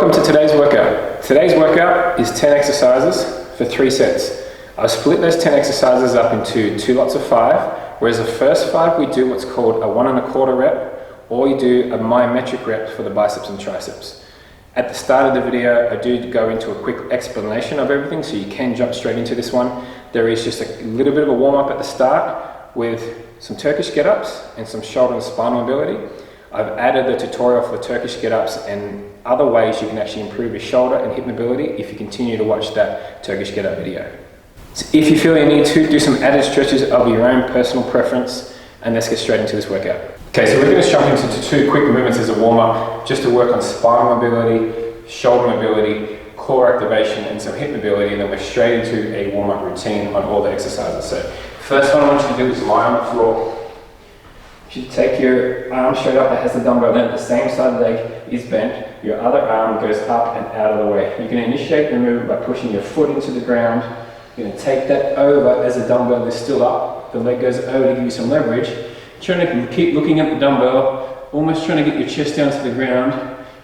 Welcome to today's workout. Today's workout is 10 exercises for 3 sets. I've split those 10 exercises up into 2 lots of 5, whereas the first 5 we do what's called a 1 1/4 rep, or you do a myometric rep for the biceps and triceps. At the start of the video, I do go into a quick explanation of everything, so you can jump straight into this one. There is just a little bit of a warm-up at the start with some Turkish get-ups and some shoulder and spinal mobility. I've added the tutorial for Turkish get-ups and other ways you can actually improve your shoulder and hip mobility if you continue to watch that Turkish get-up video. So if you feel you need to, do some added stretches of your own personal preference, and let's get straight into this workout. Okay, so we're going to jump into 2 quick movements as a warm-up, just to work on spinal mobility, shoulder mobility, core activation, and some hip mobility, and then we're straight into a warm-up routine on all the exercises. So first one I want you to do is lie on the floor. You should take your arm straight up that has the dumbbell, then the same side leg is bent, your other arm goes up and out of the way. You're going to initiate the movement by pushing your foot into the ground. You're going to take that over as the dumbbell is still up, the leg goes over to give you some leverage. Trying to keep looking at the dumbbell, almost trying to get your chest down to the ground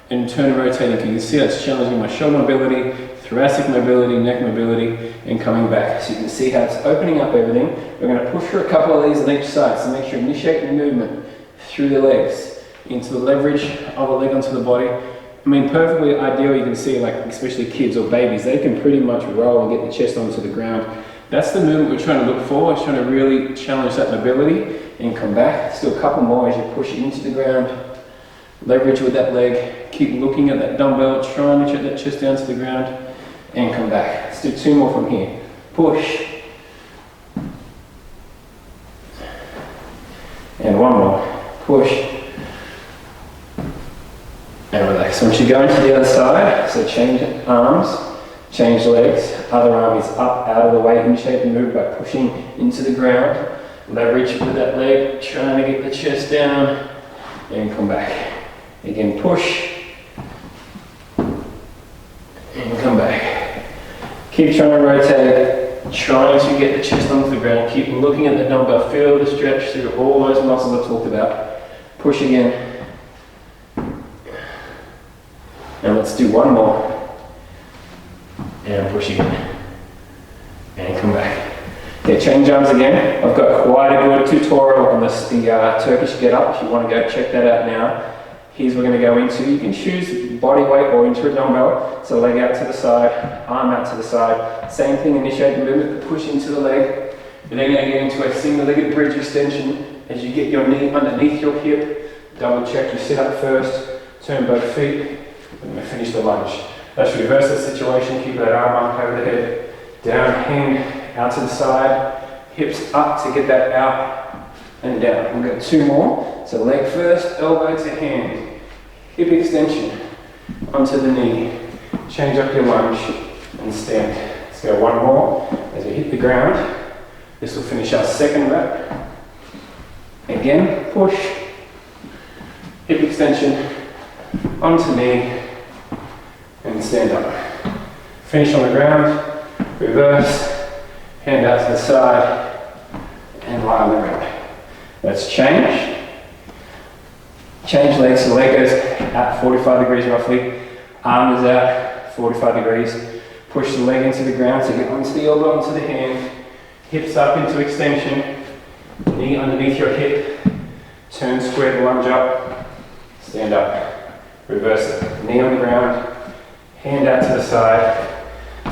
and turn and rotating. You can see that's challenging my shoulder mobility, thoracic mobility, neck mobility, and coming back. So you can see how it's opening up everything. We're going to push for a couple of these on each side, so make sure you initiate the movement through the legs, into the leverage of the leg onto the body. I mean, perfectly ideal, you can see, like, especially kids or babies, they can pretty much roll and get the chest onto the ground. That's the movement we're trying to look for. We're trying to really challenge that mobility and come back. Still a couple more as you push it into the ground. Leverage with that leg. Keep looking at that dumbbell. Try and get that chest down to the ground and come back. Let's do 2 more from here. Push. And 1 more. Push. And relax. Once you go into the other side, so change arms, change legs. Other arm is up, out of the way. Initiate the move by pushing into the ground. Leverage with that leg, trying to get the chest down, and come back. Again, push, and come back. Keep trying to rotate, trying to get the chest onto the ground. Keep looking at the dumbbell, feel the stretch through all those muscles I talked about. Push again. And let's do 1 more. And push again. And come back. Okay, change arms again. I've got quite a good tutorial on the Turkish get-up if you want to go check that out now. Here's what we're going to go into. You can choose body weight or into a dumbbell. So leg out to the side, arm out to the side. Same thing, initiate the movement, but push into the leg. You're then going to get into a single-legged bridge extension as you get your knee underneath your hip. Double check your sit-up first. Turn both feet. And then finish the lunge. Let's reverse the situation. Keep that arm up over the head. Down, hand out to the side. Hips up to get that out and down. We've got 2 more. So leg first, elbow to hand. Hip extension onto the knee. Change up your lunge and stand. Let's go 1 more. As we hit the ground, this will finish our 2nd rep. Again, push. Hip extension onto knee. And stand up. Finish on the ground, reverse, hand out to the side, and lie on the ground. Let's change. Change legs, so the leg goes out 45 degrees roughly, arm is out 45 degrees. Push the leg into the ground, so get onto the elbow, onto the hand, hips up into extension, knee underneath your hip, turn square to lunge up, stand up, reverse it, knee on the ground, hand out to the side,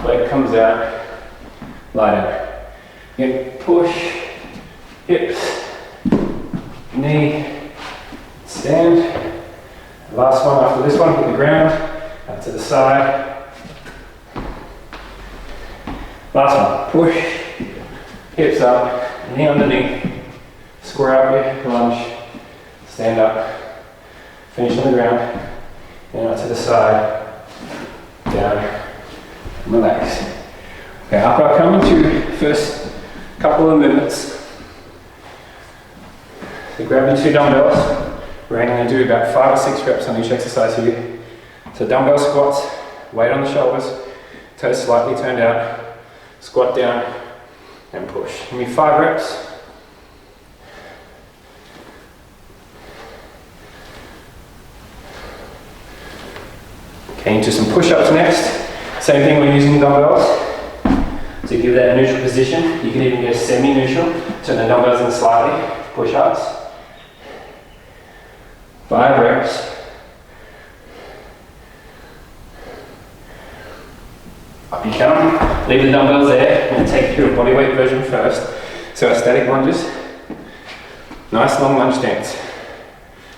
leg comes out, lie down. Again, push, hips, knee, stand. Last one after this one, hit the ground, out to the side. Last one, push, hips up, knee underneath, square up your lunge, stand up, finish on the ground, and out to the side. Down, relax. Okay, after I come into the first couple of movements, so grab your 2 dumbbells. We're going to do about 5 or 6 reps on each exercise here. So dumbbell squats, weight on the shoulders, toes slightly turned out, squat down and push. Give me 5 reps. Okay, into some push-ups next. Same thing when using dumbbells. To give that a neutral position, you can even go semi-neutral, turn the dumbbells in slightly, push-ups. 5 reps. Up you come, leave the dumbbells there. I'm going to take you through a bodyweight version first. So our static lunges, nice long lunge stance.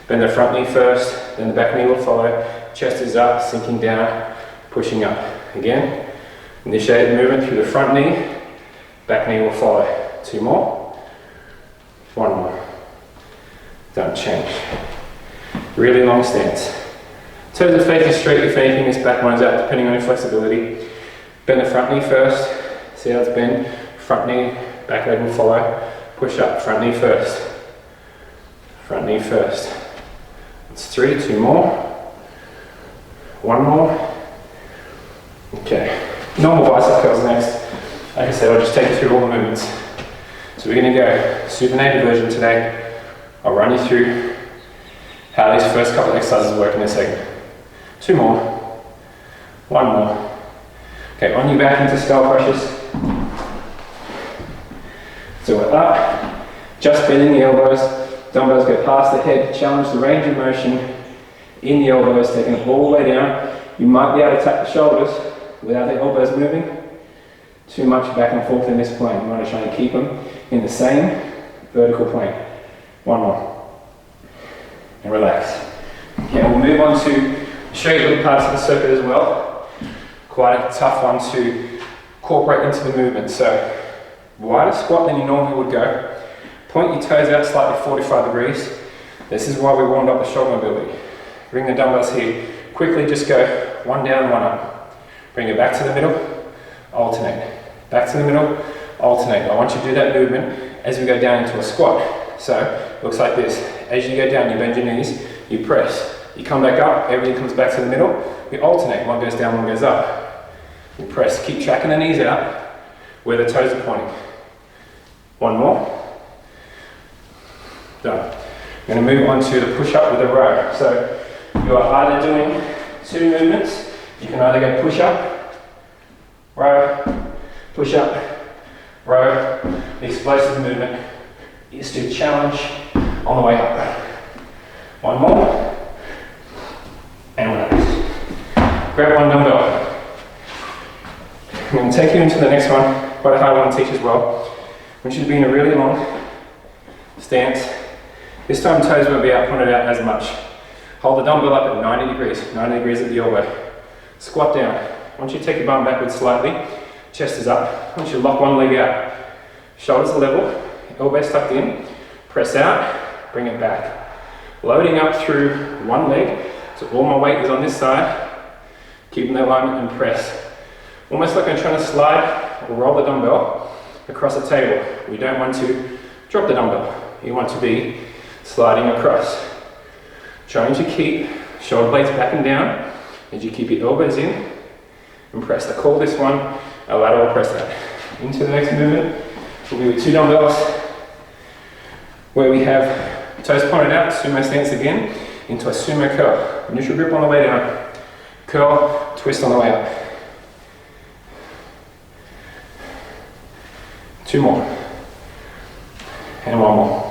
Bend the front knee first, then the back knee will follow. Chest is up, sinking down, pushing up. Again, initiate the movement through the front knee, back knee will follow. 2 more, 1 more. Don't change. Really long stance. Toes are facing straight if anything, this back one's out depending on your flexibility. Bend the front knee first, see how it's bent. Front knee, back leg will follow. Push up, front knee first. Front knee first. It's 3, 2 more. 1 more. Okay, normal bicep curls next. Like I said, I'll just take you through all the movements. So we're going to go supinated version today. I'll run you through how these first couple of exercises work in a second. 2 more. 1 more. Okay, on your back into skull crushes. So we're up, just bending the elbows. Dumbbells go past the head, challenge the range of motion in the elbows, taking it all the way down. You might be able to tap the shoulders without the elbows moving. Too much back and forth in this plane. You want to try and keep them in the same vertical plane. 1 more. And relax. Okay, we'll move on to show you little parts of the circuit as well. Quite a tough one to incorporate into the movement. So, wider squat than you normally would go. Point your toes out slightly 45 degrees. This is why we warmed up the shoulder mobility. Bring the dumbbells here. Quickly just go 1 down, 1 up. Bring it back to the middle, alternate. Back to the middle, alternate. I want you to do that movement as we go down into a squat. So, it looks like this. As you go down, you bend your knees, you press. You come back up, everything comes back to the middle. We alternate, one goes down, one goes up. You press, keep tracking the knees out where the toes are pointing. 1 more. Done. I'm going to move on to the push-up with a row. So you are either doing 2 movements. You can either go push-up, row, push-up, row. The explosive movement is to challenge on the way up. 1 more. And relax. Grab 1 dumbbell. I'm going to take you into the next one. Quite a hard one to teach as well. I want you to be in a really long stance. This time toes won't be out, pointed out as much. Hold the dumbbell up at 90 degrees at the elbow. Squat down. Once you take your bum backwards slightly, chest is up. Once you lock one leg out, shoulders are level, elbows tucked in, press out, bring it back. Loading up through one leg, so all my weight is on this side, keeping that alignment and press. Almost like I'm trying to slide or roll the dumbbell across a table. We don't want to drop the dumbbell. You want to be sliding across. Trying to keep shoulder blades back and down as you keep your elbows in and press. I call this one a lateral press out. Into the next movement, we'll be with 2 dumbbells where we have toes pointed out, sumo stance again, into a sumo curl. Neutral grip on the way down, curl, twist on the way up. 2 more, and 1 more.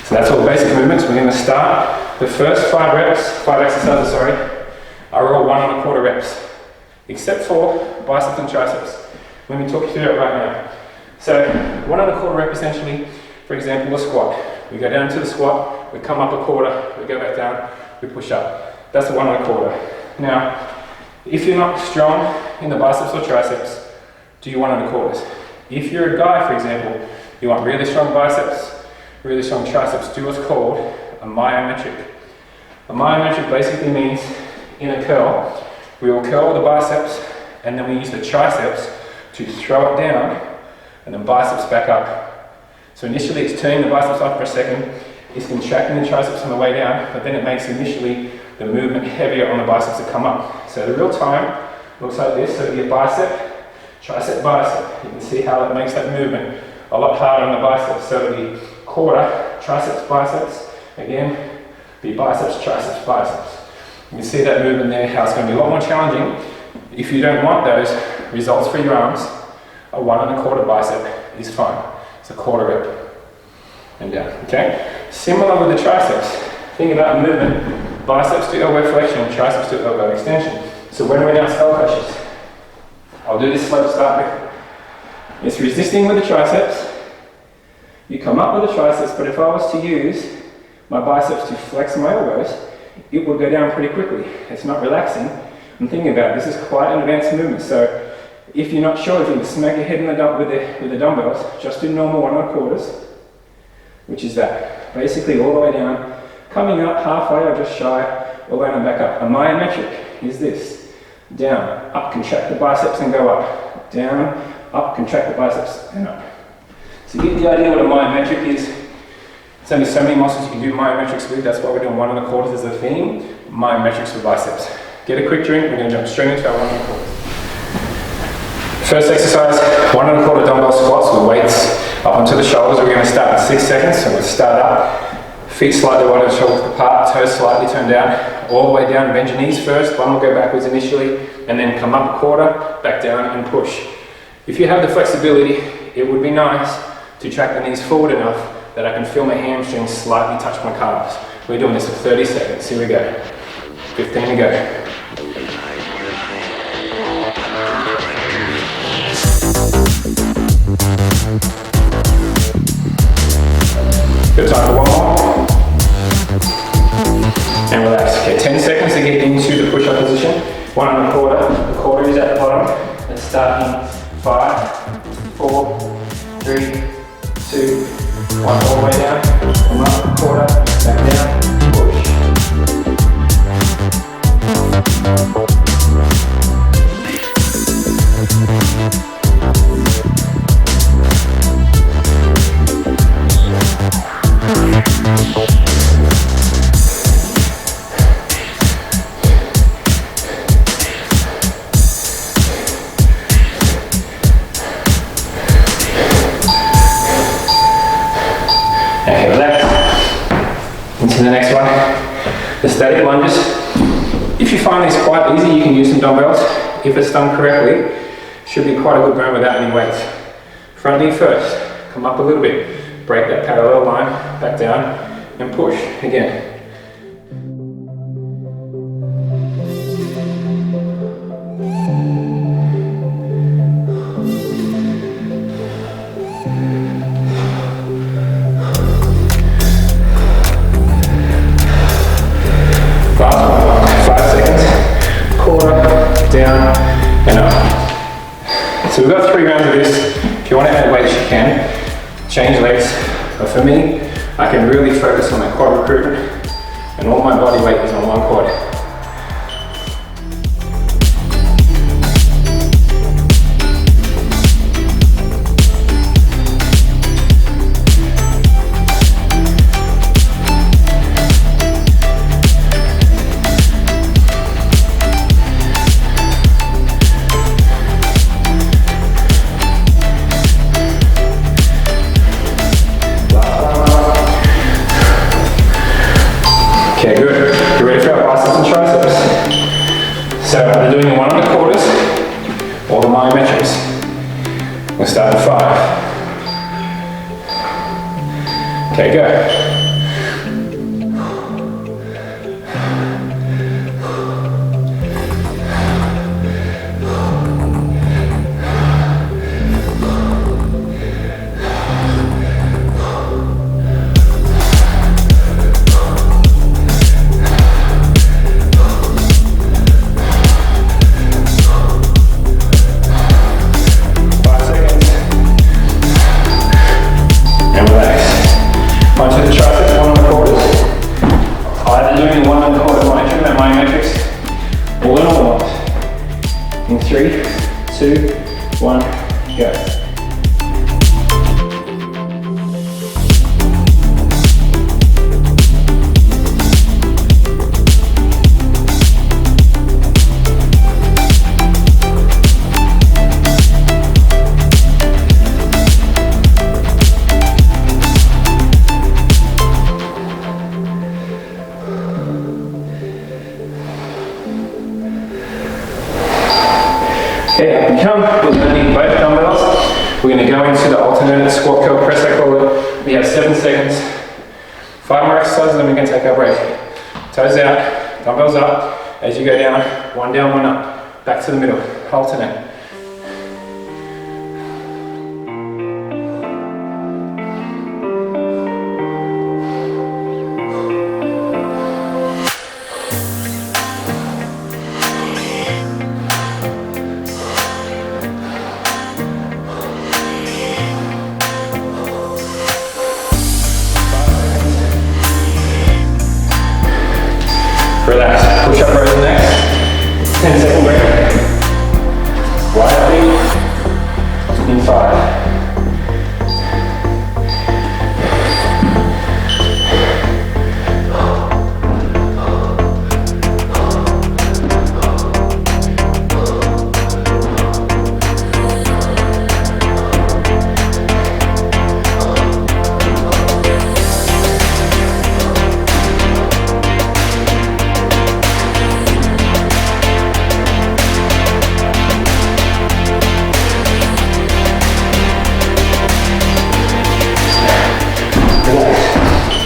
So that's all the basic movements. We're going to start the first 5 exercises, are all 1 1/4 reps, except for biceps and triceps. Let me talk you through it right now. So 1 1/4 rep essentially, for example, a squat. We go down to the squat, we come up a quarter, we go back down, we push up. That's a 1 1/4. Now, if you're not strong in the biceps or triceps, do you 1 1/4s? If you're a guy, for example, you want really strong biceps, really strong triceps, do what's called a myometric. A myometric basically means in a curl, we will curl the biceps and then we use the triceps to throw it down and then biceps back up. So initially it's turning the biceps off for a second, it's contracting the triceps on the way down, but then it makes initially the movement heavier on the biceps to come up. So the real time looks like this, so your bicep, tricep, bicep. You can see how it makes that movement a lot harder on the biceps. So it'll be quarter, triceps, biceps. Again, be biceps, triceps, biceps. You see that movement there, how it's going to be a lot more challenging. If you don't want those results for your arms, a 1 1/4 bicep is fine. It's a 1/4 rep and down, okay? Similar with the triceps. Think about movement, biceps to elbow flexion, triceps to elbow extension. So when we're in our skull crushes, I'll do this slow to start with. It's resisting with the triceps. You come up with the triceps, but if I was to use my biceps to flex my elbows, it will go down pretty quickly. It's not relaxing. I'm thinking about it, this is quite an advanced movement. So if you're not sure if you can smack your head in the with the dumbbells, just do normal 1 1/4, which is that. Basically all the way down, coming up halfway or just shy, all the way and back up. A myometric is this. Down, up, contract the biceps and go up. Down, up, contract the biceps and up. So you get the idea what a myometric is. There's only so many muscles you can do myometrics with. That's why we're doing 1 1/4 as a theme. Myometrics for biceps. Get a quick drink. We're going to jump straight into our 1 1/4. First exercise, 1 1/4 dumbbell squats with weights up onto the shoulders. We're going to start in 6 seconds. So we'll start up, feet slightly wide of shoulders apart, toes slightly turned down, all the way down. Bend your knees first. One will go backwards initially, and then come up a quarter, back down, and push. If you have the flexibility, it would be nice to track the knees forward enough that I can feel my hamstrings slightly touch my calves. We're doing this for 30 seconds. Here we go. 15 to go. Good time for one more. And relax. Okay, 10 seconds to get into the push-up position. 1 1/4. The quarter is at the bottom. Let's start in 5, 4, 3, 2, 1. All the way down. Come up, quarter, back down, push. Okay, relax. Into the next one, the static lunges. If you find these quite easy, you can use some dumbbells. If it's done correctly, should be quite a good burn without any weights. Front knee first, come up a little bit, break that parallel line, back down, and push again. Down and up. So we've got 3 rounds of this. If you want to add weights, you can. Change legs. But for me, I can really focus on my quad recruitment, and all my body weight is on one quad. Okay, good. You ready for our biceps and triceps? So we're doing 1 1/4 or the myometrics. We'll start at 5. Okay, go. Onto the triceps, 1 1/4. Either doing 1 1/4 myometrics, all in all ones. In 3, 2, 1, go. when we come, we're going to need both dumbbells. We're going to go into the alternate squat curl press, I call it. We have 7 seconds, 5 more exercises, then we can take our break. Toes out, dumbbells up. As you go down, one, one up. Back to the middle, alternate. Relax, push up rows next. 10-second break. Wide feet in 5.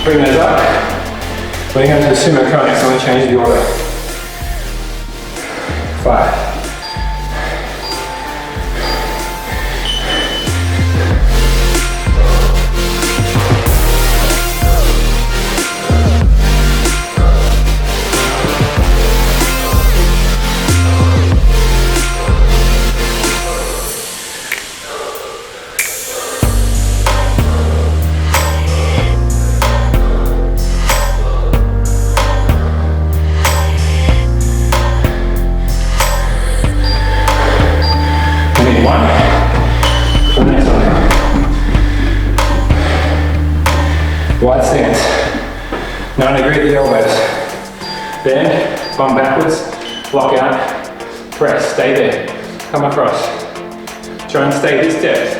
Bring those up. We're going to the Sumo Curl next, I'm going to change the order. 5. Wide stance. 9 degree at the elbows. Bend, bum backwards, lock out, press, stay there. Come across. Try and stay this depth.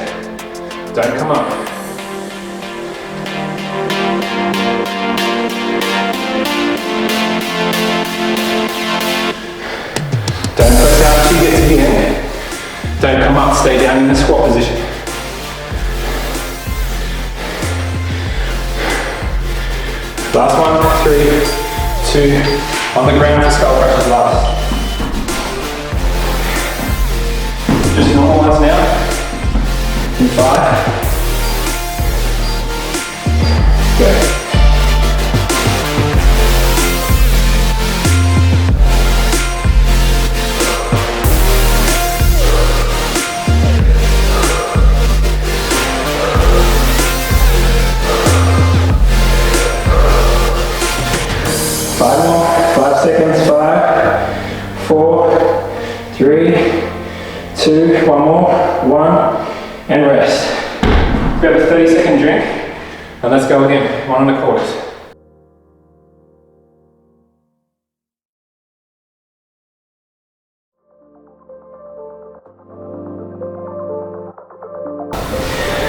Don't come up. Don't press out until you get to the end. Don't come up, stay down in the squat position. Last one, 3, 2, on the ground for skull crushes last. Just normal ones now. In 5. Go. 5 more, 5 seconds, 5, 4, 3, 2, one more, 1, and rest. Grab a 30-second drink, and let's go again, 1 1/4.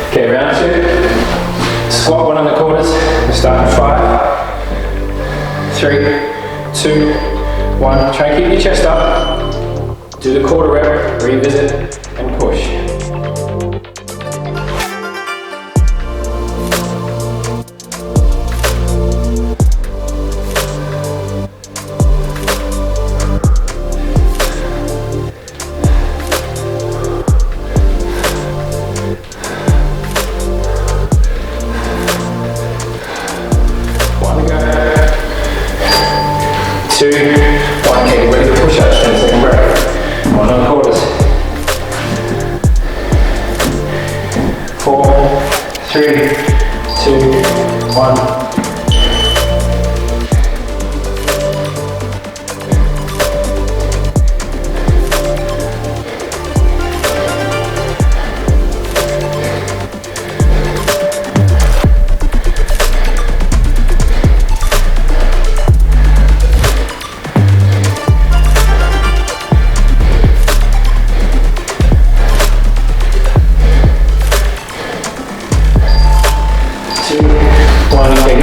Okay, round 2, squat 1 1/4, we start at 5. 3, 2, 1. Try and keep your chest up. Do the quarter rep, revisit, and push. Two, 1, okay, ready to push up, 10-second break. 1 1/4. 4, 3, 2, 1. Okay,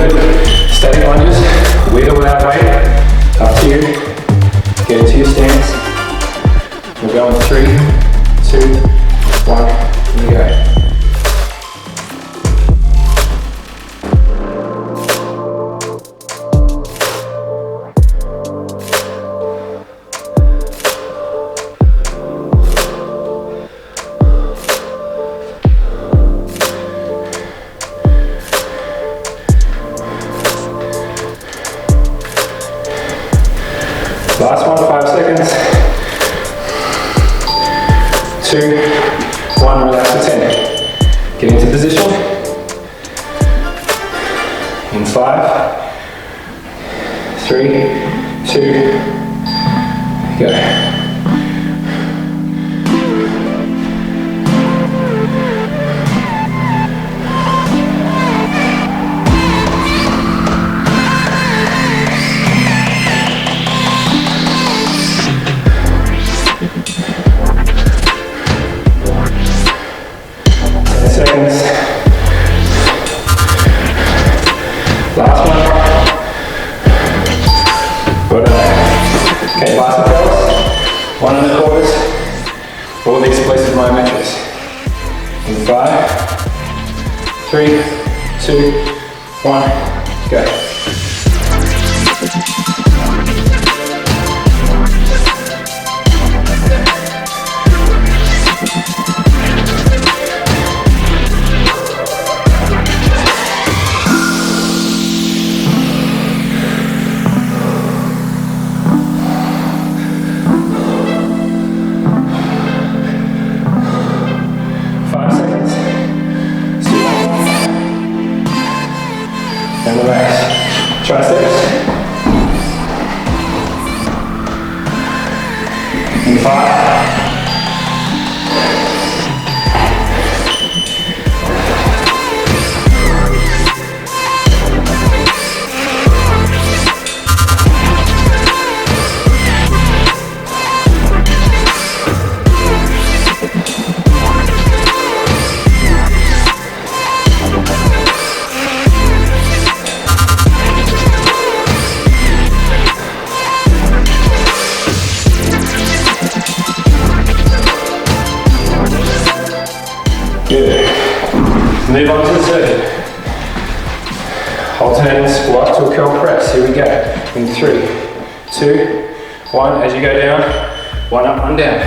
1, relax for 10. Get into position. In 5, 3, 2, go. Seconds. Last one. Well done. Okay, bicycles. 1 1/4. All the explosive myometrics. In 5, 3, 2, 1, go. 5 seconds. And relax. Triceps. In 5. Good. Move on to the circuit. Alternating squat to a curl press. Here we go. In 3, 2, 1. As you go down, 1 up, 1 down.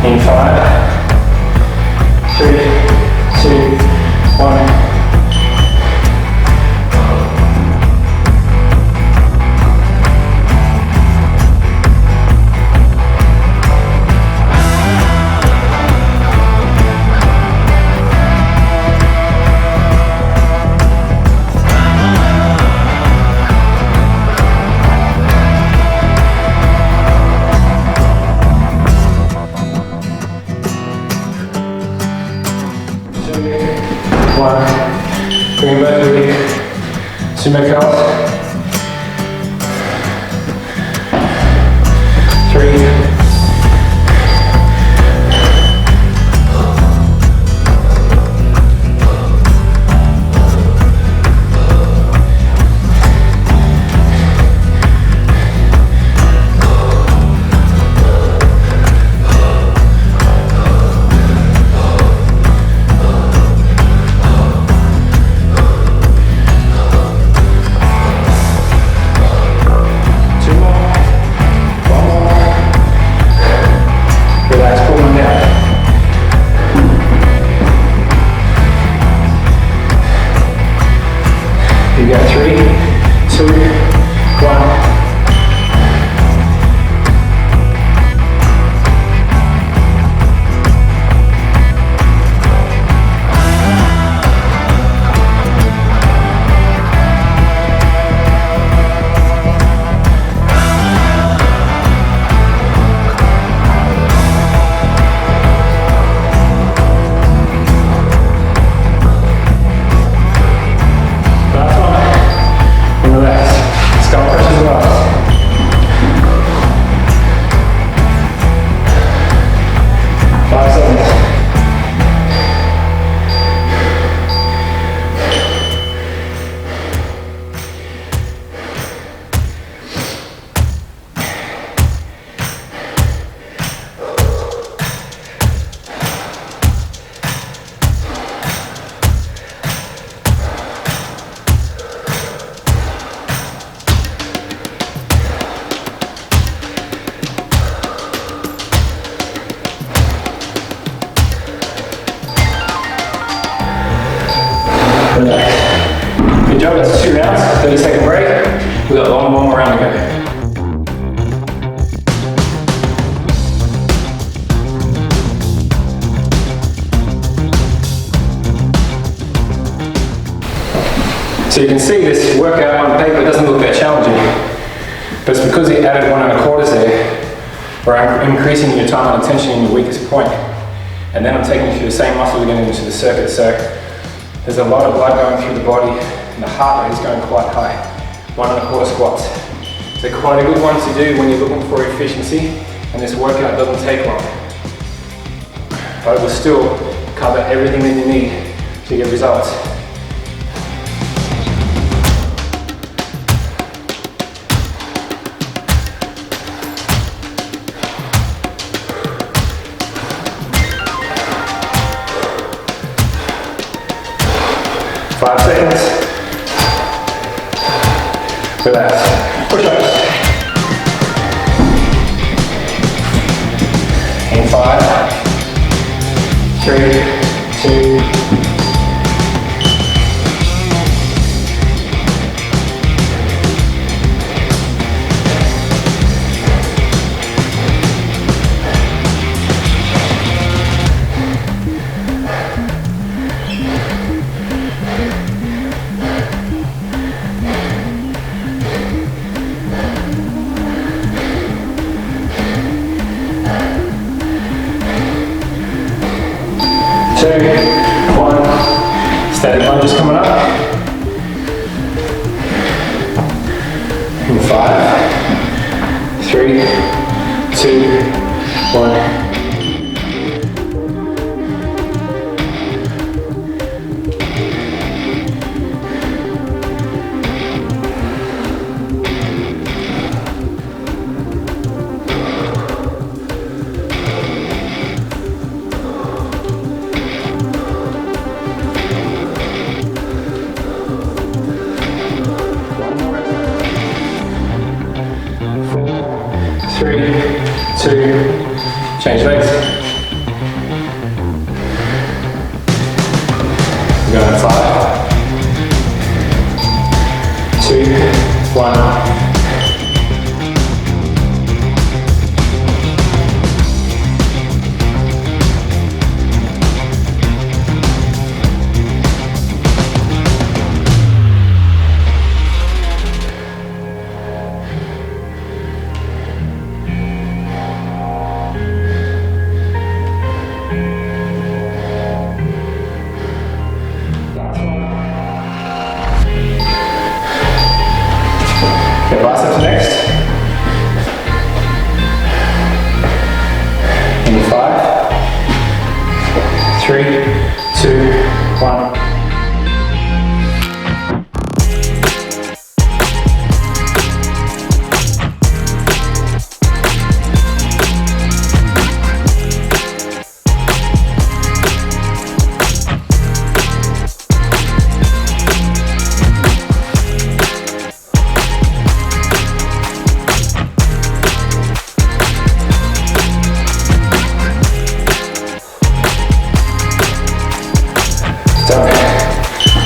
In 5, 3, 2, 1. Bring it back to you. Sumo Curl. 3. a long round to go. So you can see this workout on paper doesn't look that challenging, but it's because he added 1 1/4 there, where I'm increasing your time and attention in your weakest point. And then I'm taking you through the same muscles again into the circuit. So there's a lot of blood going through the body and the heart rate is going quite high. 1 1/4 squats. So quite a good one to do when you're looking for efficiency, and this workout doesn't take long. But it will still cover everything that you need to get results. Five seconds. Relax. Push-ups. In 5, 3, 2. Static lunges coming up. In 5, 3, 2, 1. Change legs. We're going 5, 2, 1. Okay, biceps next. In 5, 3, 2, 1.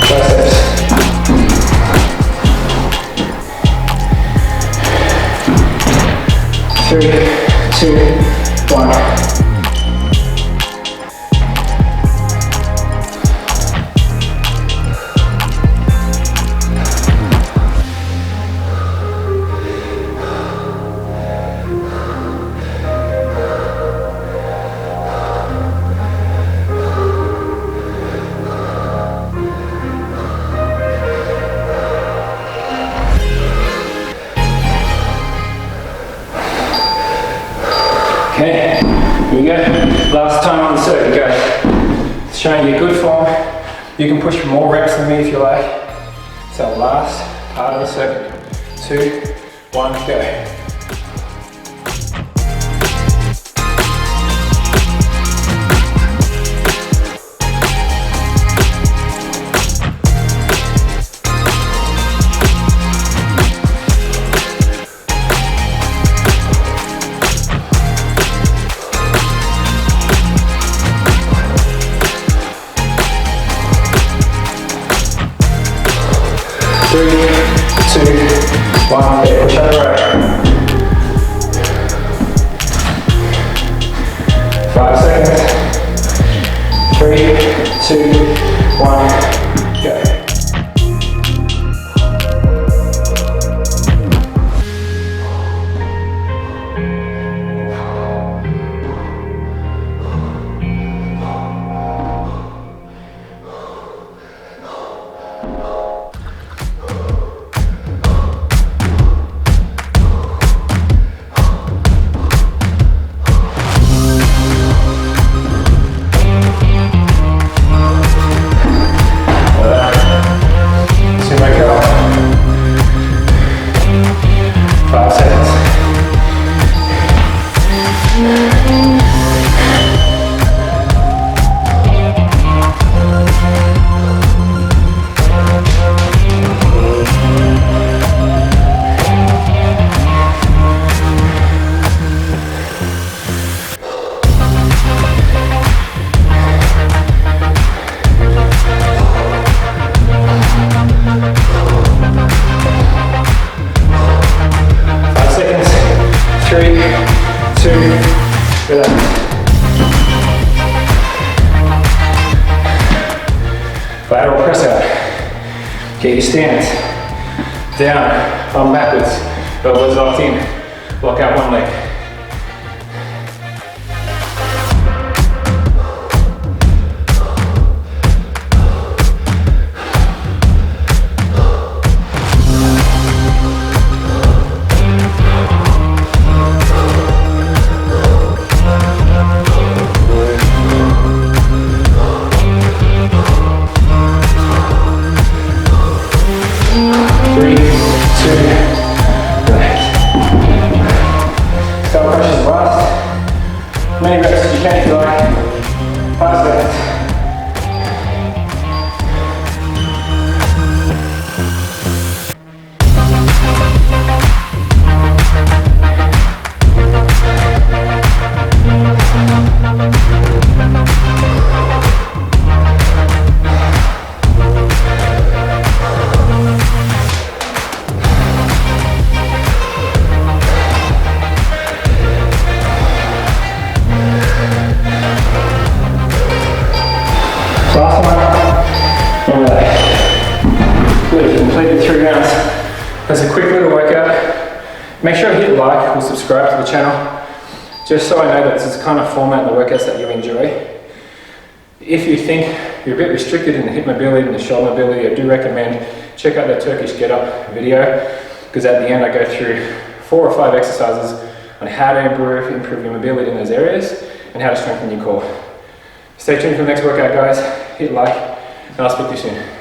Biceps. 3, 2, 1. Okay, here we go. Last time on the circuit, guys. Showing you good form. You can push for more reps than me if you like. It's our last part of the circuit. 2, 1, go. 3, 2, One, okay, push up the rope. 5 seconds. 3, 2, 1, go. Sumo Curl. 5 seconds. 3, 2, relax. Lateral press out. Get your stance. Down, arm backwards, elbows locked in. Lock out one leg. Many reps as you can if you like. 5 seconds. Last one, and relax. Good, completed 3 rounds. That's a quick little workout. Make sure you hit like or subscribe to the channel, just so I know that this is the kind of format and the workouts that you enjoy. If you think you're a bit restricted in the hip mobility and the shoulder mobility, I do recommend check out the Turkish Get Up video, because at the end I go through 4 or 5 exercises on how to improve your mobility in those areas and how to strengthen your core. Stay tuned for the next workout, guys. Hit like, and I'll speak to you soon.